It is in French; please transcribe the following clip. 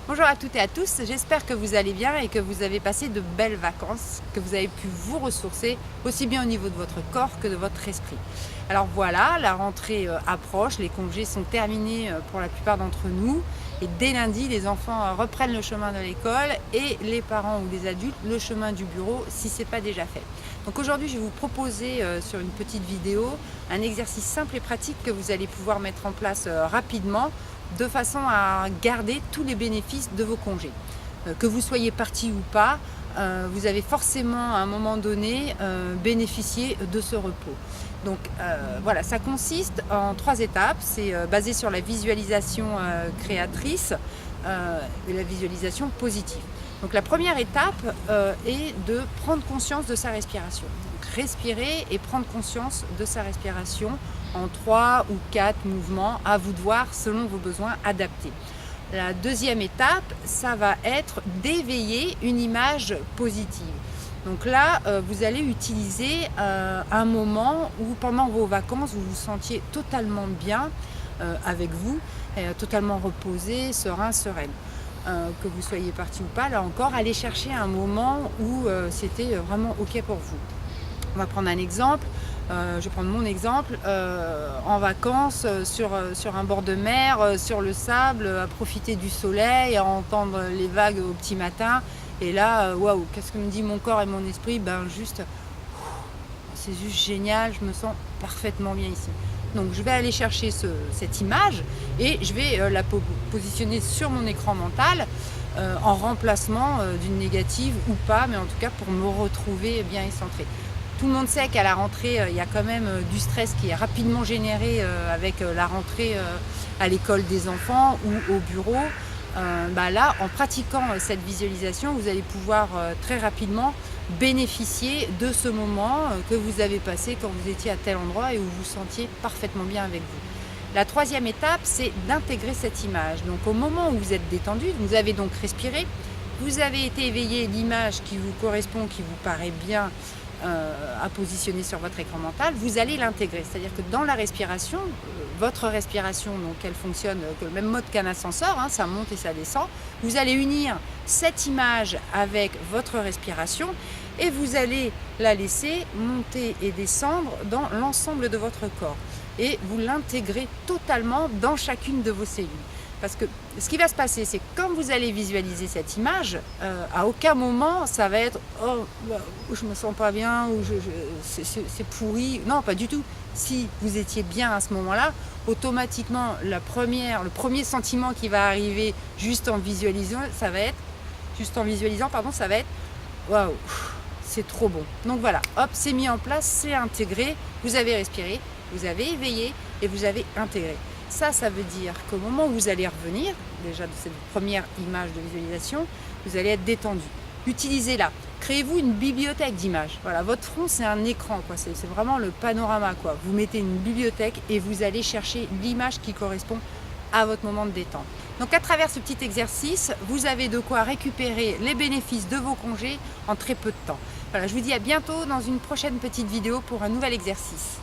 Bonjour à toutes et à tous, j'espère que vous allez bien et que vous avez passé de belles vacances, que vous avez pu vous ressourcer aussi bien au niveau de votre corps que de votre esprit. Alors voilà, la rentrée approche, les congés sont terminés pour la plupart d'entre nous et dès lundi, les enfants reprennent le chemin de l'école et les parents ou les adultes le chemin du bureau si ce n'est pas déjà fait. Donc aujourd'hui, je vais vous proposer sur une petite vidéo un exercice simple et pratique que vous allez pouvoir mettre en place rapidement de façon à garder tous les bénéfices de vos congés. Que vous soyez parti ou pas, vous avez forcément à un moment donné bénéficié de ce repos. Donc voilà, ça consiste en 3 étapes. C'est basé sur la visualisation créatrice et la visualisation positive. Donc la première étape est de prendre conscience de sa respiration. Donc respirer et prendre conscience de sa respiration en 3 ou 4 mouvements, à vous de voir selon vos besoins adaptés. La deuxième étape, ça va être d'éveiller une image positive. Donc là, vous allez utiliser un moment où pendant vos vacances, vous vous sentiez totalement bien avec vous, totalement reposé, serein, sereine. Que vous soyez parti ou pas, là encore, allez chercher un moment où c'était vraiment OK pour vous. On va prendre un exemple. Je vais prendre mon exemple, en vacances, sur un bord de mer, sur le sable, à profiter du soleil, à entendre les vagues au petit matin. Et là, waouh, qu'est-ce que me dit mon corps et mon esprit? C'est juste génial, je me sens parfaitement bien ici. Donc je vais aller chercher cette image et je vais la positionner sur mon écran mental en remplacement d'une négative ou pas, mais en tout cas pour me retrouver bien et centré. Tout le monde sait qu'à la rentrée, il y a quand même du stress qui est rapidement généré avec la rentrée à l'école des enfants ou au bureau. Là, en pratiquant cette visualisation, vous allez pouvoir très rapidement bénéficier de ce moment que vous avez passé quand vous étiez à tel endroit et où vous vous sentiez parfaitement bien avec vous. La troisième étape, c'est d'intégrer cette image. Donc au moment où vous êtes détendu, vous avez donc respiré, vous avez été éveillé, l'image qui vous correspond, qui vous paraît bien à positionner sur votre écran mental, vous allez l'intégrer. C'est-à-dire que dans la respiration, votre respiration, donc elle fonctionne le même mode qu'un ascenseur, ça monte et ça descend. Vous allez unir cette image avec votre respiration et vous allez la laisser monter et descendre dans l'ensemble de votre corps. Et vous l'intégrez totalement dans chacune de vos cellules. Parce que ce qui va se passer, c'est que quand vous allez visualiser cette image, à aucun moment ça va être « oh, je me sens pas bien » ou c'est pourri. Non, pas du tout. Si vous étiez bien à ce moment-là, automatiquement, le premier sentiment qui va arriver juste en visualisant, ça va être « waouh, c'est trop bon ». Donc voilà, hop, c'est mis en place, c'est intégré, vous avez respiré, vous avez éveillé et vous avez intégré. Ça veut dire qu'au moment où vous allez revenir, déjà de cette première image de visualisation, vous allez être détendu. Utilisez-la. Créez-vous une bibliothèque d'images. Voilà, votre front, c'est un écran, quoi. C'est vraiment le panorama, quoi. Vous mettez une bibliothèque et vous allez chercher l'image qui correspond à votre moment de détente. Donc à travers ce petit exercice, vous avez de quoi récupérer les bénéfices de vos congés en très peu de temps. Voilà, je vous dis à bientôt dans une prochaine petite vidéo pour un nouvel exercice.